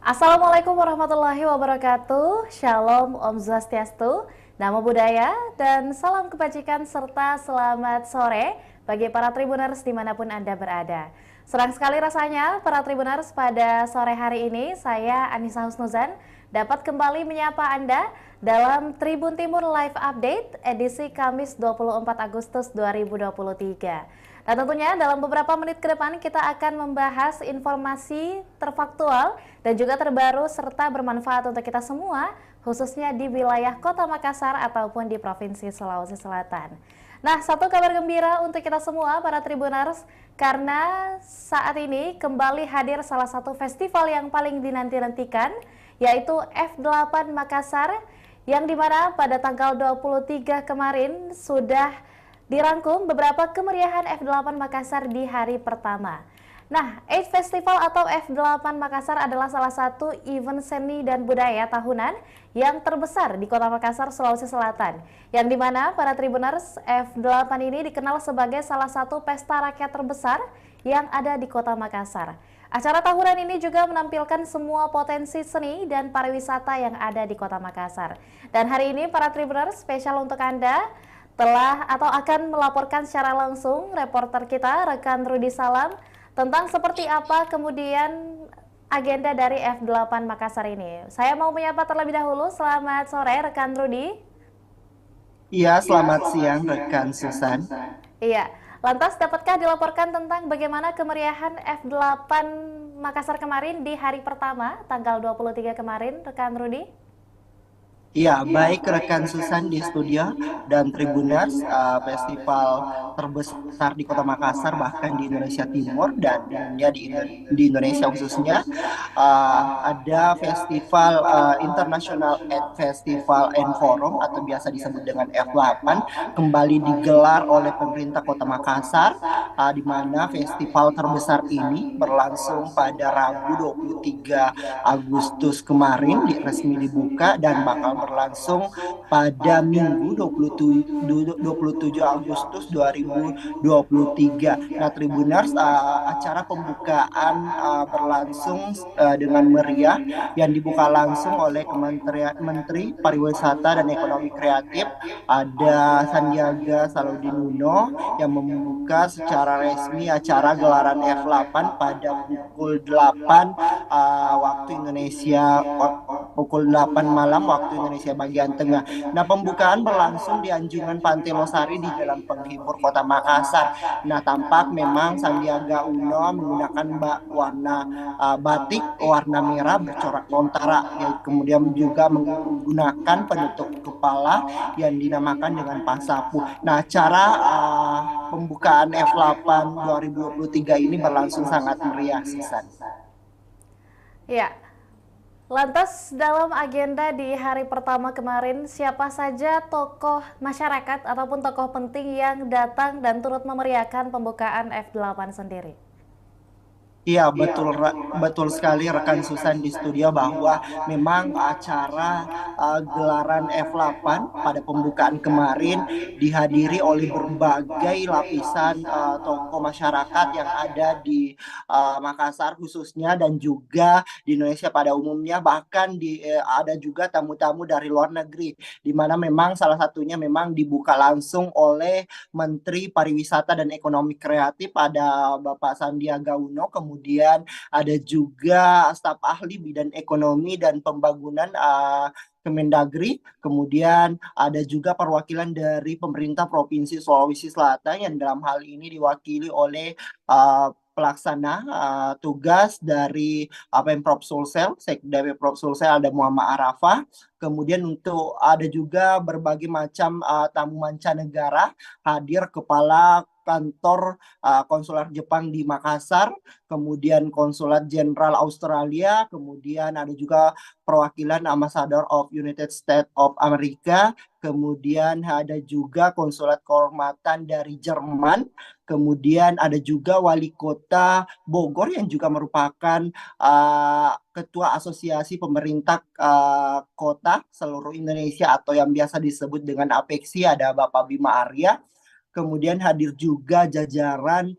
Assalamualaikum warahmatullahi wabarakatuh. Shalom, Om Swastiastu, Namo Buddhaya, dan salam kebajikan serta selamat sore bagi para Tribuners dimanapun Anda berada. Senang sekali rasanya para Tribuners pada sore hari ini saya Anissa Husnuzan dapat kembali menyapa Anda dalam Tribun Timur Live Update edisi Kamis 24 Agustus 2023. Nah, tentunya dalam beberapa menit ke depan kita akan membahas informasi terfaktual dan juga terbaru serta bermanfaat untuk kita semua, khususnya di wilayah Kota Makassar ataupun di Provinsi Sulawesi Selatan. Nah, satu kabar gembira untuk kita semua para Tribuners, karena saat ini kembali hadir salah satu festival yang paling dinanti-nantikan, yaitu F8 Makassar, yang dimana pada tanggal 23 kemarin sudah dirangkum beberapa kemeriahan F8 Makassar di hari pertama. Nah, Eight Festival atau F8 Makassar adalah salah satu event seni dan budaya tahunan yang terbesar di Kota Makassar, Sulawesi Selatan. Yang dimana para Tribuners, F8 ini dikenal sebagai salah satu pesta rakyat terbesar yang ada di Kota Makassar. Acara tahunan ini juga menampilkan semua potensi seni dan pariwisata yang ada di Kota Makassar. Dan hari ini para Tribuners, spesial untuk Anda, telah atau akan melaporkan secara langsung reporter kita, rekan Rudi Salam, tentang seperti apa kemudian agenda dari F8 Makassar ini. Saya mau menyapa terlebih dahulu, selamat sore rekan Rudi. Iya, selamat siang rekan Susan. Iya, lantas dapatkah dilaporkan tentang bagaimana kemeriahan F8 Makassar kemarin di hari pertama, tanggal 23 kemarin, rekan Rudi? Iya, baik rekan Susan di studio dan Tribuners, festival terbesar di Kota Makassar bahkan di Indonesia Timur dan ya di Indonesia khususnya ada festival International Ed Festival and Forum atau biasa disebut dengan F8 kembali digelar oleh pemerintah Kota Makassar, di mana festival terbesar ini berlangsung pada Rabu 23 Agustus kemarin resmi dibuka dan bakal berlangsung pada Minggu 27 Agustus 2023. Nah, Tribuners, acara pembukaan berlangsung dengan meriah yang dibuka langsung oleh Kementerian Menteri Pariwisata dan Ekonomi Kreatif. Ada Sandiaga Salahuddin Uno yang membuka secara resmi acara gelaran F8 pada pukul 8 waktu Indonesia, pukul 8 malam waktu Indonesia bagian tengah. Nah, pembukaan berlangsung di Anjungan Pantai Losari di Jalan Penghibur Kota Makassar. Nah, tampak memang Sandiaga Uno menggunakan warna batik warna merah bercorak lontara, ya, kemudian juga menggunakan penutup kepala yang dinamakan dengan pasapu. Nah, acara pembukaan F8 2023 ini berlangsung sangat meriah, Sisan. Ya, lantas dalam agenda di hari pertama kemarin, siapa saja tokoh masyarakat ataupun tokoh penting yang datang dan turut memeriahkan pembukaan F8 sendiri? Iya, betul sekali rekan Susan di studio bahwa memang acara gelaran F8 pada pembukaan kemarin dihadiri oleh berbagai lapisan tokoh masyarakat yang ada di Makassar khususnya dan juga di Indonesia pada umumnya, bahkan ada juga tamu-tamu dari luar negeri, di mana memang salah satunya memang dibuka langsung oleh Menteri Pariwisata dan Ekonomi Kreatif, ada Bapak Sandiaga Uno. Kemudian ada juga staf ahli bidang ekonomi dan pembangunan Kemendagri. Kemudian ada juga perwakilan dari pemerintah Provinsi Sulawesi Selatan yang dalam hal ini diwakili oleh pelaksana tugas dari Pemprov Sulsel, Sekda Pemprov Sulsel ada Muhammad Arafah. Kemudian untuk ada juga berbagai macam tamu mancanegara hadir, kepala kantor konsulat Jepang di Makassar, kemudian konsulat jenderal Australia, kemudian ada juga perwakilan Ambassador of United States of America, kemudian ada juga konsulat kehormatan dari Jerman, kemudian ada juga wali kota Bogor yang juga merupakan ketua asosiasi pemerintah kota seluruh Indonesia atau yang biasa disebut dengan APEKSI, ada Bapak Bima Arya. Kemudian hadir juga jajaran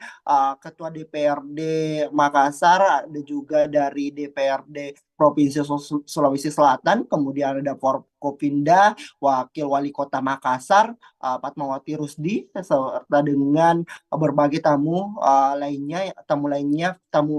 Ketua DPRD Makassar, ada juga dari DPRD Provinsi Sulawesi Selatan, kemudian ada Forkopimda, Wakil Wali Kota Makassar, Fatmawati Rusdi, serta dengan berbagai tamu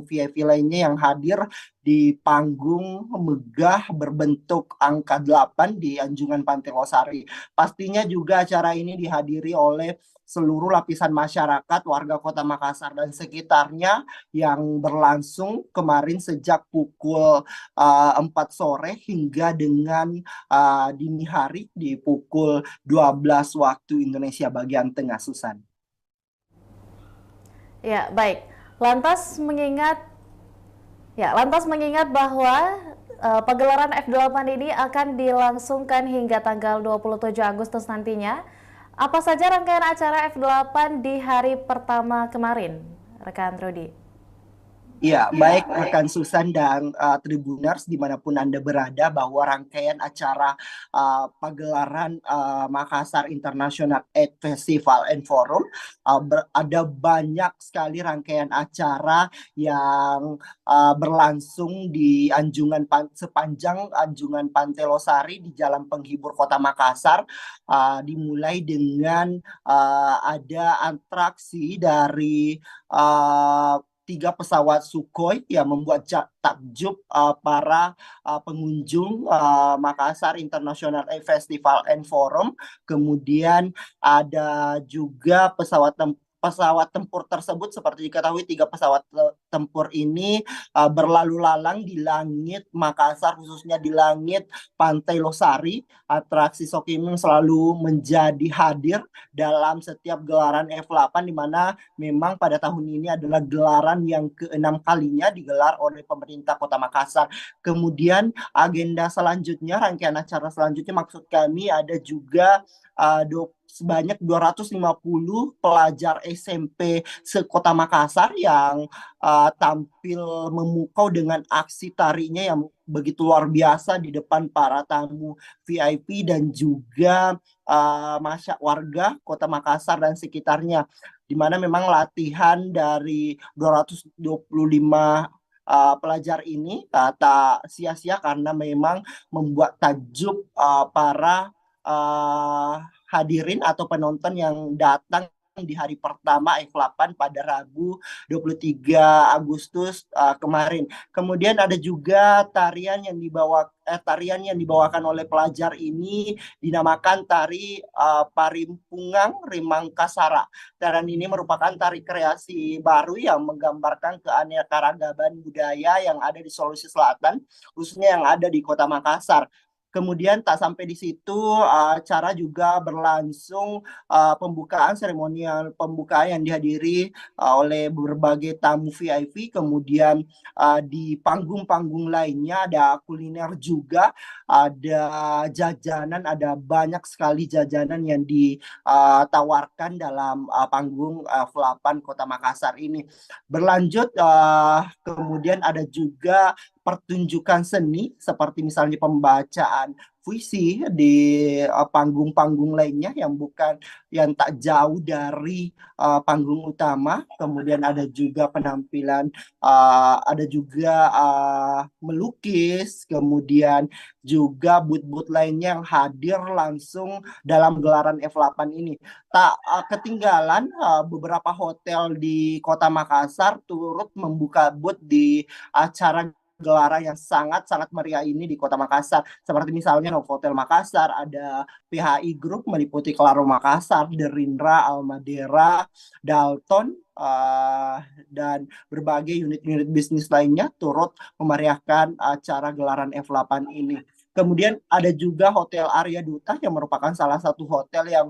VIP lainnya yang hadir di panggung megah berbentuk angka 8 di Anjungan Pantai Losari. Pastinya juga acara ini dihadiri oleh seluruh lapisan masyarakat, warga Kota Makassar dan sekitarnya yang berlangsung kemarin sejak pukul 4 sore hingga dengan dini hari di pukul 12 waktu Indonesia bagian tengah, Susan. Ya, baik. Lantas mengingat bahwa pagelaran F8 ini akan dilangsungkan hingga tanggal 27 Agustus nantinya. Apa saja rangkaian acara F8 di hari pertama kemarin, rekan Rudi? Ya, baik rekan Susan dan Tribuners dimanapun Anda berada, bahwa rangkaian acara pagelaran Makassar International Art Festival and Forum ada banyak sekali rangkaian acara yang berlangsung di sepanjang Anjungan Pantai Losari di Jalan Penghibur Kota Makassar, dimulai dengan ada atraksi dari 3 pesawat Sukhoi yang membuat takjub para pengunjung Makassar International Air Festival and Forum. Kemudian ada juga pesawat tempur tersebut, seperti diketahui 3 pesawat tempur ini berlalu lalang di langit Makassar, khususnya di langit Pantai Losari. Atraksi Sokiming selalu menjadi hadir dalam setiap gelaran F8, di mana memang pada tahun ini adalah gelaran yang ke-6 kalinya digelar oleh pemerintah Kota Makassar. Kemudian agenda selanjutnya, rangkaian acara selanjutnya, maksud kami ada juga sebanyak 250 pelajar SMP se-Kota Makassar yang tampil memukau dengan aksi tarinya yang begitu luar biasa di depan para tamu VIP dan juga warga Kota Makassar dan sekitarnya, di mana memang latihan dari 225 pelajar ini tak sia-sia karena memang membuat takjub para hadirin atau penonton yang datang di hari pertama F8 pada Rabu 23 Agustus kemarin. Kemudian ada juga tarian yang dibawakan oleh pelajar ini dinamakan tari Parimpungang Rimangkasara. Tarian ini merupakan tari kreasi baru yang menggambarkan keanekaragaman budaya yang ada di Sulawesi Selatan, khususnya yang ada di Kota Makassar. Kemudian tak sampai di situ, acara juga berlangsung seremonial pembukaan yang dihadiri oleh berbagai tamu VIP. Kemudian di panggung-panggung lainnya ada kuliner juga, ada jajanan, ada banyak sekali jajanan yang ditawarkan dalam panggung F8 Kota Makassar ini. Berlanjut, kemudian ada juga pertunjukan seni seperti misalnya pembacaan puisi di panggung-panggung lainnya yang tak jauh dari panggung utama. Kemudian ada juga penampilan, ada juga melukis, kemudian juga booth-booth lainnya yang hadir langsung dalam gelaran F8 ini. Tak ketinggalan, beberapa hotel di Kota Makassar turut membuka booth di acara gelaran yang sangat-sangat meriah ini di Kota Makassar. Seperti misalnya Novotel Makassar, ada PHI Group meliputi Claro Makassar, Derindra, Almadera, Dalton, dan berbagai unit-unit bisnis lainnya turut memeriahkan acara gelaran F8 ini. Kemudian ada juga Hotel Arya Duta yang merupakan salah satu hotel yang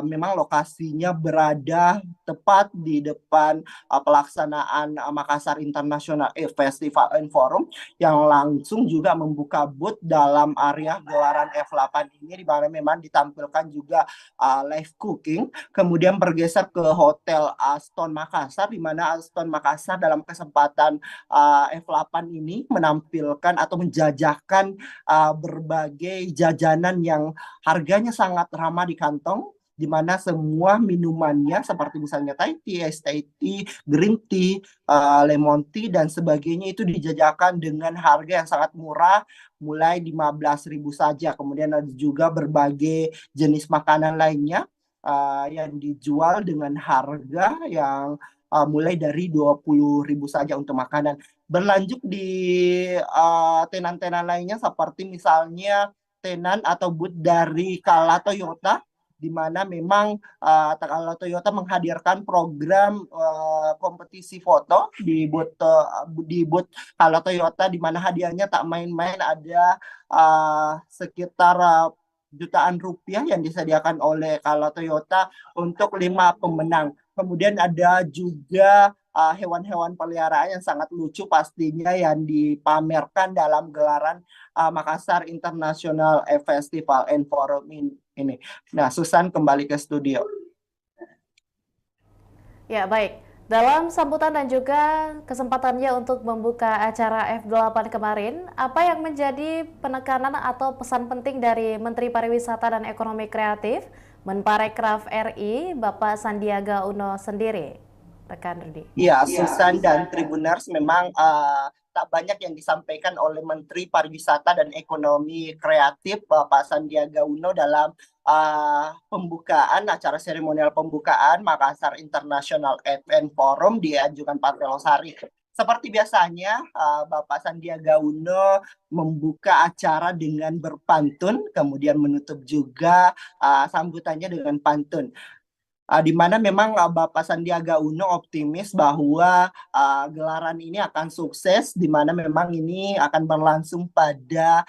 memang lokasinya berada tepat di depan pelaksanaan Makassar International Festival and Forum, yang langsung juga membuka booth dalam area gelaran F8 ini, di mana memang ditampilkan juga live cooking. Kemudian bergeser ke Hotel Aston Makassar, di mana Aston Makassar dalam kesempatan F8 ini menampilkan atau menjajahkan berbagai jajanan yang harganya sangat ramah di kantong, di mana semua minumannya seperti misalnya Thai tea, iced tea, green tea, lemon tea dan sebagainya itu dijajakan dengan harga yang sangat murah, mulai 15.000 saja. Kemudian ada juga berbagai jenis makanan lainnya yang dijual dengan harga yang mulai dari 20.000 saja untuk makanan. Berlanjut di tenan-tenan lainnya seperti misalnya tenan atau booth dari Kala Toyota, di mana memang Kala Toyota menghadirkan program kompetisi foto di booth Kala Toyota, di mana hadiahnya tak main-main, ada sekitar jutaan rupiah yang disediakan oleh Kala Toyota untuk 5 pemenang. Kemudian ada juga hewan-hewan peliharaan yang sangat lucu pastinya yang dipamerkan dalam gelaran Makassar International Festival and Forum ini. Nah, Susan kembali ke studio. Ya, baik. Dalam sambutan dan juga kesempatannya untuk membuka acara F8 kemarin, apa yang menjadi penekanan atau pesan penting dari Menteri Pariwisata dan Ekonomi Kreatif, Menparekraf RI, Bapak Sandiaga Uno sendiri? Rekan Rudi. Ya, Susan dan Tribuners, memang tak banyak yang disampaikan oleh Menteri Pariwisata dan Ekonomi Kreatif Bapak Sandiaga Uno dalam pembukaan acara seremonial pembukaan Makassar International Event Forum di Anjungan Pantai Losari. Seperti biasanya, Bapak Sandiaga Uno membuka acara dengan berpantun, kemudian menutup juga sambutannya dengan pantun. Di mana memang Bapak Sandiaga Uno optimis bahwa gelaran ini akan sukses, di mana memang ini akan berlangsung pada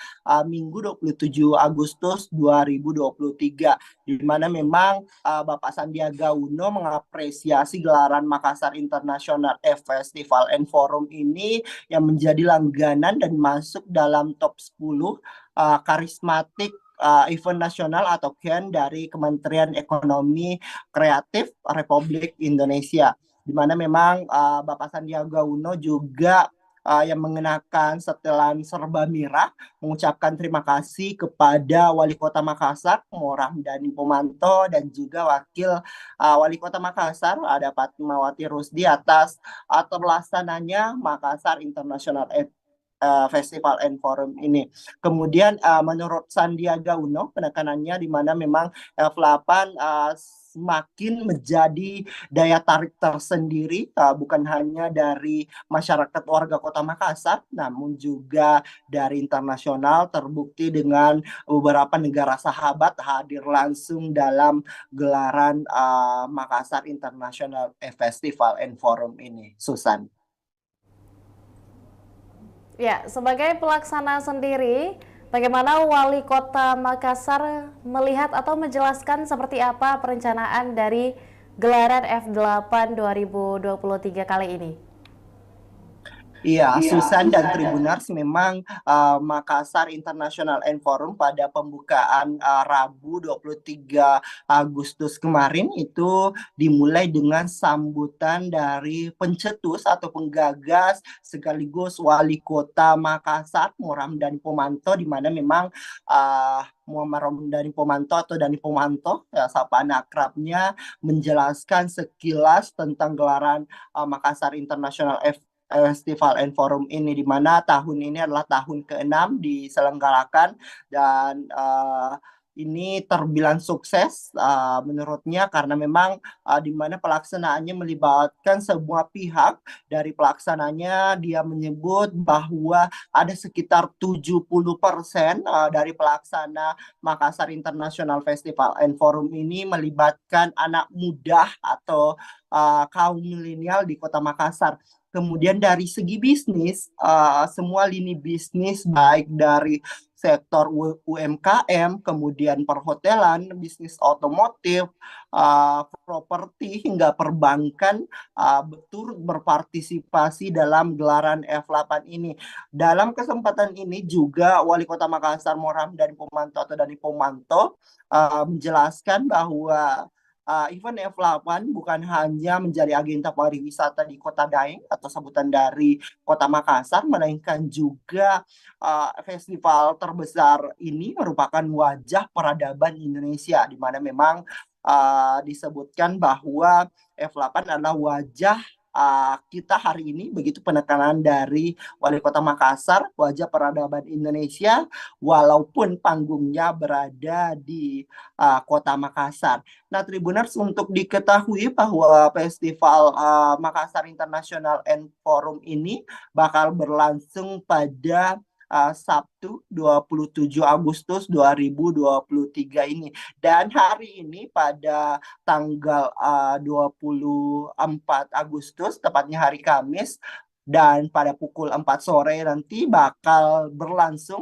Minggu 27 Agustus 2023, di mana memang Bapak Sandiaga Uno mengapresiasi gelaran Makassar International Festival and Forum ini yang menjadi langganan dan masuk dalam top 10 karismatik event nasional atau KEN dari Kementerian Ekonomi Kreatif Republik Indonesia, di mana memang Bapak Sandiaga Uno juga yang mengenakan setelan serba merah mengucapkan terima kasih kepada Wali Kota Makassar, Moramdani Pomanto, dan juga Wakil Wali Kota Makassar, ada Fatmawati Rusdi, atas terlaksananya Makassar International Festival and Forum ini. Kemudian menurut Sandiaga Uno, penekanannya di mana memang F8 semakin menjadi daya tarik tersendiri, bukan hanya dari masyarakat warga Kota Makassar, namun juga dari internasional, terbukti dengan beberapa negara sahabat hadir langsung dalam gelaran Makassar International Festival and Forum ini. Susan. Ya, sebagai pelaksana sendiri, bagaimana Wali Kota Makassar melihat atau menjelaskan seperti apa perencanaan dari gelaran F8 2023 kali ini? Iya, Susan dan Tribunars, memang Makassar International and Forum pada pembukaan Rabu 23 Agustus kemarin itu dimulai dengan sambutan dari pencetus atau penggagas sekaligus Wali Kota Makassar, Moramdani Pomanto, di mana memang Muhammad Ramdhani Pomanto atau Dani Pomanto, ya, sapaan akrabnya, menjelaskan sekilas tentang gelaran Makassar International Festival and Forum ini, di mana tahun ini adalah tahun ke-6 diselenggarakan dan ini terbilang sukses menurutnya, karena memang di mana pelaksanaannya melibatkan semua pihak. Dari pelaksananya dia menyebut bahwa ada sekitar 70% dari pelaksana Makassar International Festival and Forum ini melibatkan anak muda atau kaum milenial di Kota Makassar. Kemudian dari segi bisnis, semua lini bisnis baik dari sektor UMKM, kemudian perhotelan, bisnis otomotif, properti hingga perbankan turut berpartisipasi dalam gelaran F8 ini. Dalam kesempatan ini juga Wali Kota Makassar Moramdani Pomanto atau Dani Pomanto menjelaskan bahwa event F8 bukan hanya menjadi agenda pariwisata di Kota Daeng atau sebutan dari Kota Makassar, melainkan juga festival terbesar ini merupakan wajah peradaban Indonesia, di mana memang disebutkan bahwa F8 adalah wajah kita hari ini, begitu penekanan dari Wali Kota Makassar, wajah peradaban Indonesia, walaupun panggungnya berada di Kota Makassar. Nah, Tribuners, untuk diketahui bahwa Festival Makassar International and Forum ini bakal berlangsung pada Sabtu 27 Agustus 2023 ini. Dan hari ini pada tanggal 24 Agustus, tepatnya hari Kamis, dan pada pukul 4 sore nanti bakal berlangsung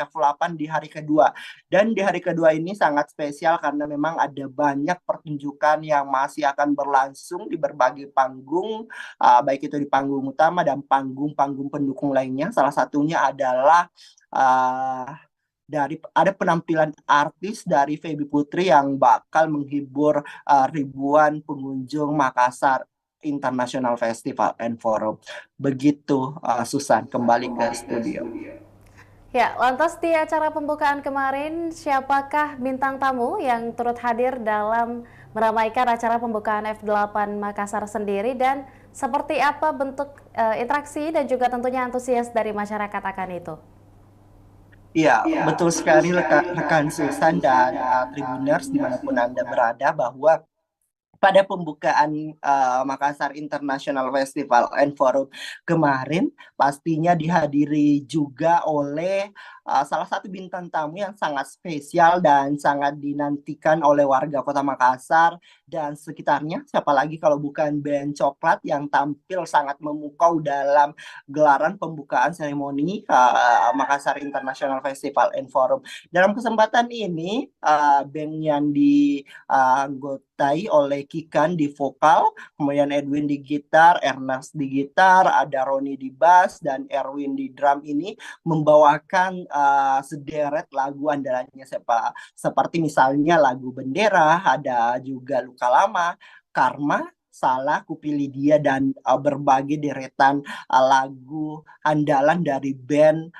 F8 di hari kedua. Dan di hari kedua ini sangat spesial karena memang ada banyak pertunjukan yang masih akan berlangsung di berbagai panggung, baik itu di panggung utama dan panggung-panggung pendukung lainnya. Salah satunya adalah uh, ada penampilan artis dari Feby Putri yang bakal menghibur ribuan pengunjung Makassar International Festival and Forum. Begitu, Susan, kembali ke studio. Ya, lantas di acara pembukaan kemarin, siapakah bintang tamu yang turut hadir dalam meramaikan acara pembukaan F8 Makassar sendiri dan seperti apa bentuk interaksi dan juga tentunya antusias dari masyarakat akan itu? Iya, betul sekali rekan Susan dan Tribuners dimanapun Anda berada, bahwa pada pembukaan Makassar International Festival and Forum kemarin pastinya dihadiri juga oleh salah satu bintang tamu yang sangat spesial dan sangat dinantikan oleh warga Kota Makassar dan sekitarnya. Siapa lagi kalau bukan band Coklat yang tampil sangat memukau dalam gelaran pembukaan seremoni Makassar International Festival and Forum. Dalam kesempatan ini, band yang dianggotai oleh Kikan di vokal, kemudian Edwin di gitar, Ernest di gitar, ada Roni di bass, dan Erwin di drum ini membawakan sederet lagu andalannya seperti misalnya lagu Bendera, ada juga Luka Lama, Karma, Salah, Kupilih Dia, dan berbagai deretan lagu andalan dari band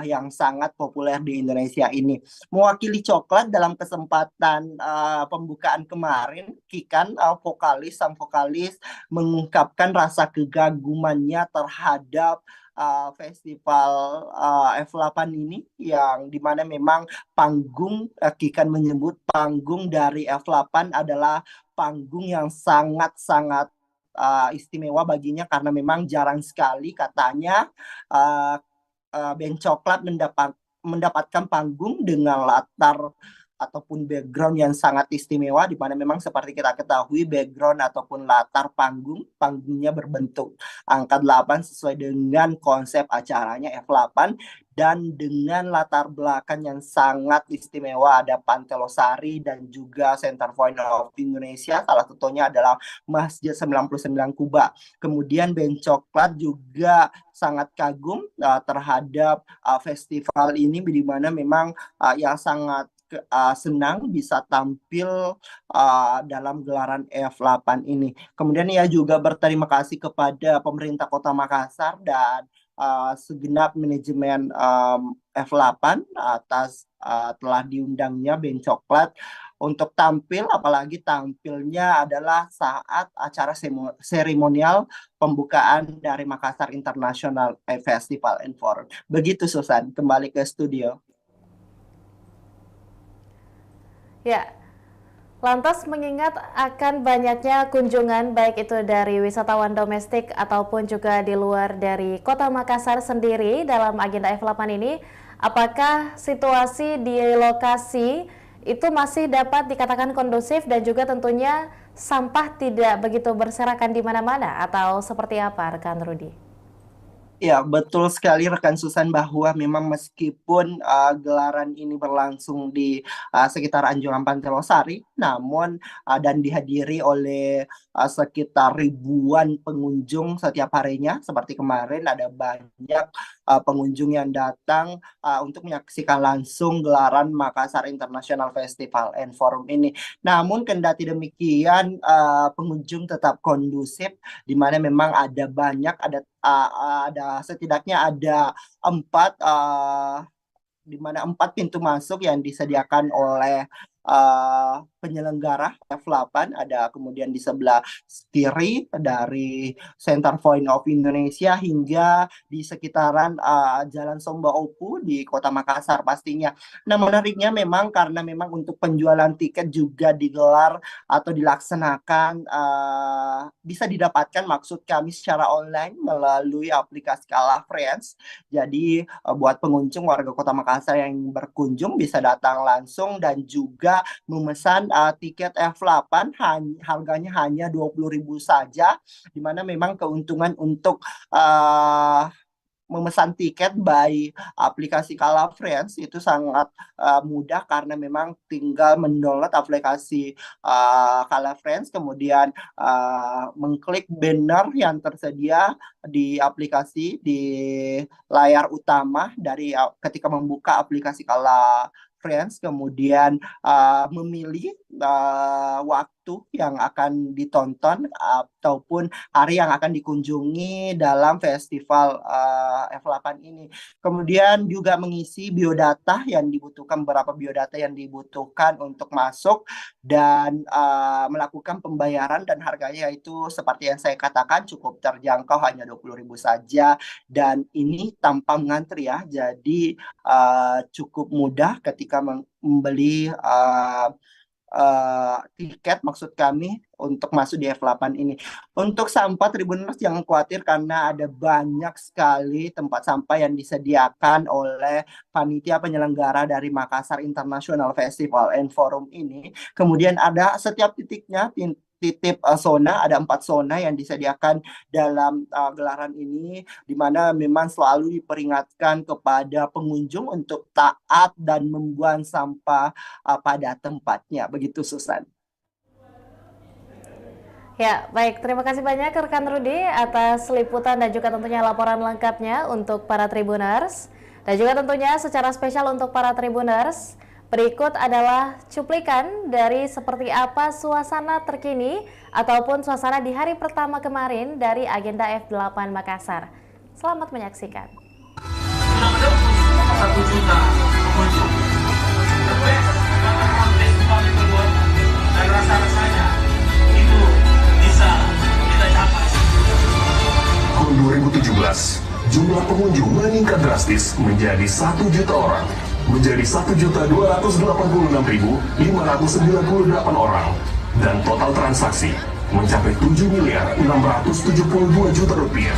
yang sangat populer di Indonesia ini. Mewakili Coklat dalam kesempatan pembukaan kemarin, Kikan, sang vokalis, mengungkapkan rasa kegagumannya terhadap festival F8 ini, yang dimana memang panggung, Kikan menyebut panggung dari F8 adalah panggung yang sangat-sangat istimewa baginya karena memang jarang sekali katanya band Coklat mendapatkan panggung dengan latar ataupun background yang sangat istimewa, di mana memang seperti kita ketahui background ataupun latar panggungnya berbentuk angka 8 sesuai dengan konsep acaranya F8, dan dengan latar belakang yang sangat istimewa, ada Pantelosari dan juga Center Point of Indonesia, salah satunya adalah Masjid 99 Kuba. Kemudian band Coklat juga sangat kagum terhadap festival ini, di mana memang yang sangat senang bisa tampil dalam gelaran F8 ini. Kemudian ia juga berterima kasih kepada pemerintah Kota Makassar dan segenap manajemen F8 atas telah diundangnya band Coklat untuk tampil, apalagi tampilnya adalah saat acara seremonial pembukaan dari Makassar International Festival and Forum. Begitu, Susan, kembali ke studio. Ya, lantas mengingat akan banyaknya kunjungan baik itu dari wisatawan domestik ataupun juga di luar dari Kota Makassar sendiri dalam agenda F8 ini, apakah situasi di lokasi itu masih dapat dikatakan kondusif dan juga tentunya sampah tidak begitu berserakan di mana-mana atau seperti apa, rekan Rudi? Ya, betul sekali rekan Susan, bahwa memang meskipun gelaran ini berlangsung di sekitar Anjungan Pantelosari, namun dan dihadiri oleh sekitar ribuan pengunjung setiap harinya. Seperti kemarin ada banyak pengunjung yang datang untuk menyaksikan langsung gelaran Makassar International Festival and Forum ini. Namun kendati demikian, pengunjung tetap kondusif, di mana memang ada setidaknya ada di mana 4 pintu masuk yang disediakan oleh penyelenggara F8, ada kemudian di sebelah kiri dari Center Point of Indonesia hingga di sekitaran Jalan Somba Opu di Kota Makassar pastinya. Nah, menariknya memang karena memang untuk penjualan tiket juga digelar atau dilaksanakan bisa didapatkan maksud kami secara online melalui aplikasi Kala Friends. Jadi buat pengunjung warga Kota Makassar yang berkunjung bisa datang langsung dan juga memesan tiket F8 harganya hanya 20.000 saja, di mana memang keuntungan untuk memesan tiket by aplikasi Kala Friends itu sangat mudah karena memang tinggal mendownload aplikasi Kala Friends, kemudian mengklik banner yang tersedia di aplikasi di layar utama dari ketika membuka aplikasi Kala Friends, kemudian memilih waktu yang akan ditonton ataupun hari yang akan dikunjungi dalam festival F8 ini. Kemudian juga mengisi biodata yang dibutuhkan, beberapa biodata yang dibutuhkan untuk masuk dan melakukan pembayaran, dan harganya itu seperti yang saya katakan cukup terjangkau, hanya 20.000 saja, dan ini tanpa mengantri ya. Jadi cukup mudah ketika membeli tiket maksud kami untuk masuk di F8 ini. Untuk sampah, Tribuners jangan khawatir karena ada banyak sekali tempat sampah yang disediakan oleh panitia penyelenggara dari Makassar International Festival and Forum ini. Kemudian ada setiap titiknya titip zona, ada 4 zona yang disediakan dalam gelaran ini, di mana memang selalu diperingatkan kepada pengunjung untuk taat dan membuang sampah pada tempatnya. Begitu, Susan. Ya, baik. Terima kasih banyak rekan Rudi atas liputan dan juga tentunya laporan lengkapnya untuk para Tribuners. Dan juga tentunya secara spesial untuk para Tribuners, berikut adalah cuplikan dari seperti apa suasana terkini ataupun suasana di hari pertama kemarin dari agenda F8 Makassar. Selamat menyaksikan. 1 juta pengunjung. Dan rasa-rasanya itu bisa kita capai. Tahun 2017, jumlah pengunjung meningkat drastis menjadi 1 juta orang. Menjadi 1.286.598 orang, dan total transaksi mencapai 7.672 juta rupiah.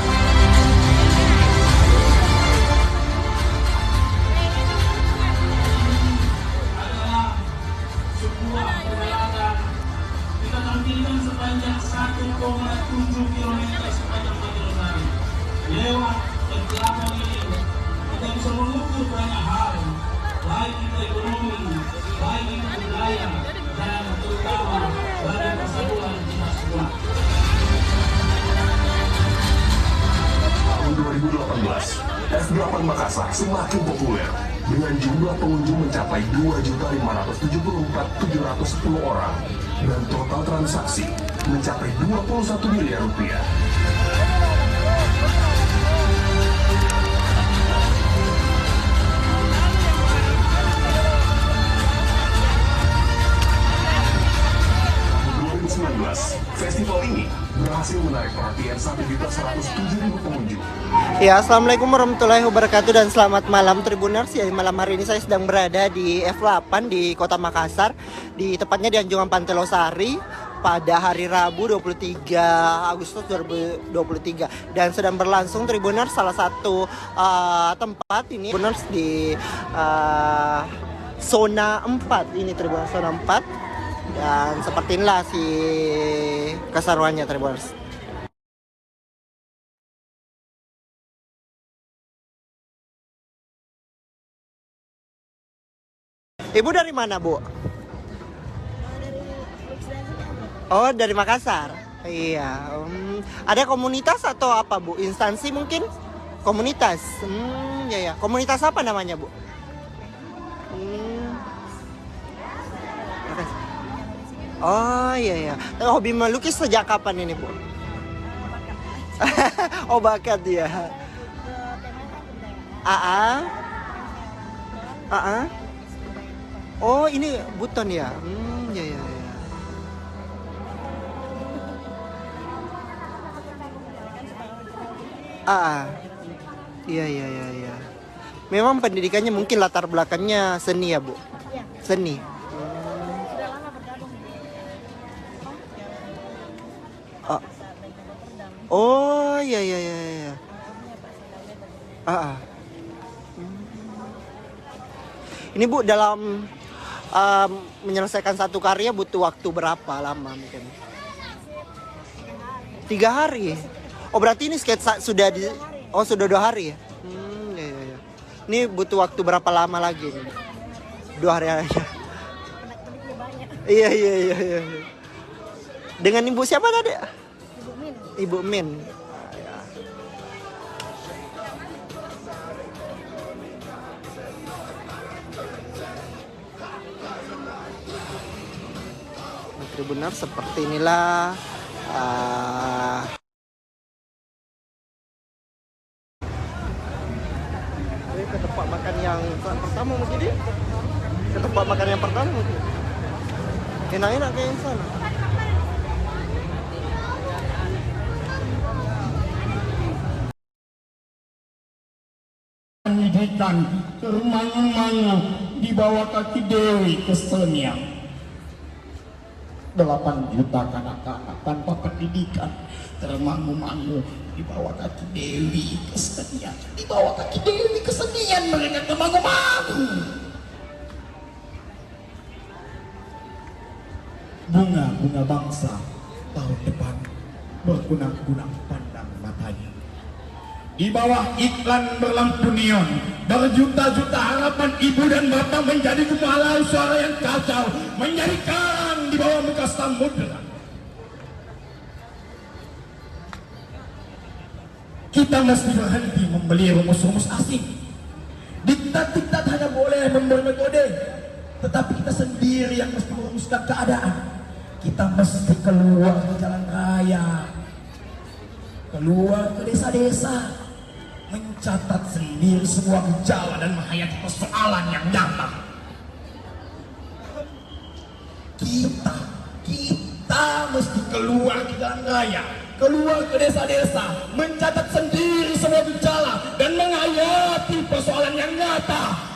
Adalah sebuah perjalanan kita tampilkan sepanjang 1,7 km sepanjang Pantai Losari. Lewat F8 ini kita bisa mengukur banyak hal, baik itu ekonomi, baik itu budaya, dan terutama bagi persatuan kita semua. Tahun 2018, F8 Makassar semakin populer dengan jumlah pengunjung mencapai 2.574.710 orang dan total transaksi mencapai 21 miliar rupiah. Festival ini berhasil menarik perhatian 1.107.000 pengunjung. Ya, Assalamualaikum warahmatullahi wabarakatuh dan selamat malam Tribuners. Ya, malam hari ini saya sedang berada di F8 di Kota Makassar, di tepatnya di Anjungan Pantai Losari pada hari Rabu 23 Agustus 2023, dan sedang berlangsung Tribuners salah satu tempat ini Tribuners di zona 4 ini, Tribuners zona 4. Dan seperti inilah si keseruannya, Tribuners. Ibu dari mana, Bu? Oh, dari Makassar. Iya. Ada komunitas atau apa, Bu? Instansi mungkin? Komunitas. Ya. Komunitas apa namanya, Bu? Oh iya. Hobi melukis sejak kapan ini, Bu? Oh, bakat ya. Oh, ini buton ya. Ya. Ah, iya iya iya iya. Memang pendidikannya mungkin latar belakangnya seni ya, Bu? Iya. Seni. Sudah lama bergabung di Ah. Oh, iya iya iya iya. Ah. Ini Bu, dalam menyelesaikan satu karya butuh waktu berapa lama mungkin? 3 hari. Oh, berarti ini sketsa sudah di sudah 2 hari ya? Iya iya iya. Ini butuh waktu berapa lama lagi nih? 2 hari aja. Iya iya iya iya. Dengan Ibu siapa tadi? Ibu Min. Ibu Min. Benar seperti inilah ke tempat makan yang pertama mungkin dia. Ke tempat makan yang pertama mungkin. Enak-enak kayak yang sana. Pendidikan termangu-mangu di bawah kaki Dewi Kesenia. 8 juta kanak-kanak tanpa pendidikan termangu-mangu di bawah kaki Dewi Kesenian. Di bawah kaki Dewi Kesenian mereka termangu-mangu. Bunga-bunga bangsa tahun depan berkunang-kunang pandang matanya. Di bawah iklan berlampu neon, berjuta-juta harapan ibu dan bapak menjadi kepala suara yang kacau, menjadi karang di bawah muka samudera. Kita mesti berhenti membeli rumus-rumus asing. Diktat-diktat hanya boleh memberi metode, tetapi kita sendiri yang mesti merumuskan keadaan. Kita mesti keluar ke jalan raya, keluar ke desa-desa, mencatat sendiri semua gejala dan menghayati persoalan yang nyata. Kita mesti keluar ke jalan raya, keluar ke desa-desa, mencatat sendiri semua gejala dan menghayati persoalan yang nyata.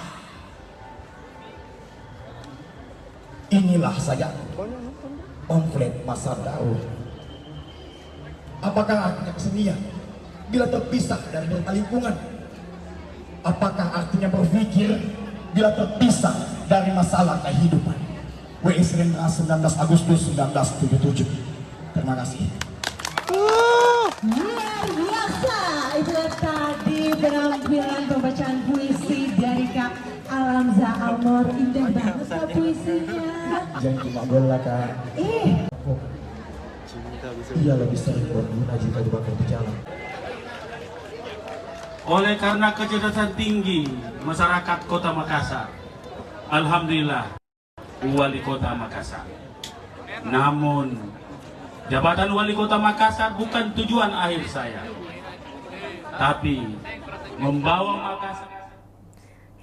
Inilah saya pamflet Mas Daud. Apakah artinya kesenian bila terpisah dari berita lingkungan? Apakah artinya berpikir bila terpisah dari masalah kehidupan? WS Rendra 19 Agustus 1977. Terima kasih. Luar biasa, itu tadi penampilan pembacaan puisi dari Kak Alamza Almor. Indah banget Kak puisinya. Jangan cuma bola Kak. Ia lebih sering berguna jika dibakar di jalan. Oleh karena kecerdasan tinggi masyarakat Kota Makassar, alhamdulillah Wali Kota Makassar. Namun jabatan Wali Kota Makassar bukan tujuan akhir saya, tapi membawa Makassar.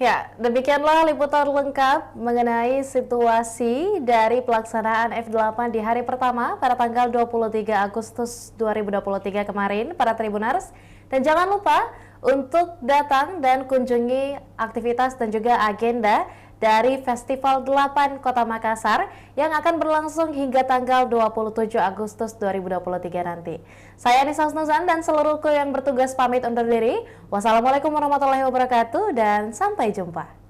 Ya, demikianlah liputan lengkap mengenai situasi dari pelaksanaan F8 di hari pertama pada tanggal 23 Agustus 2023 kemarin para Tribuners. Dan jangan lupa untuk datang dan kunjungi aktivitas dan juga agenda dari Festival 8 Kota Makassar yang akan berlangsung hingga tanggal 27 Agustus 2023 nanti. Saya Anissa Husnuzan dan seluruh kru yang bertugas pamit undur diri. Wassalamualaikum warahmatullahi wabarakatuh dan sampai jumpa.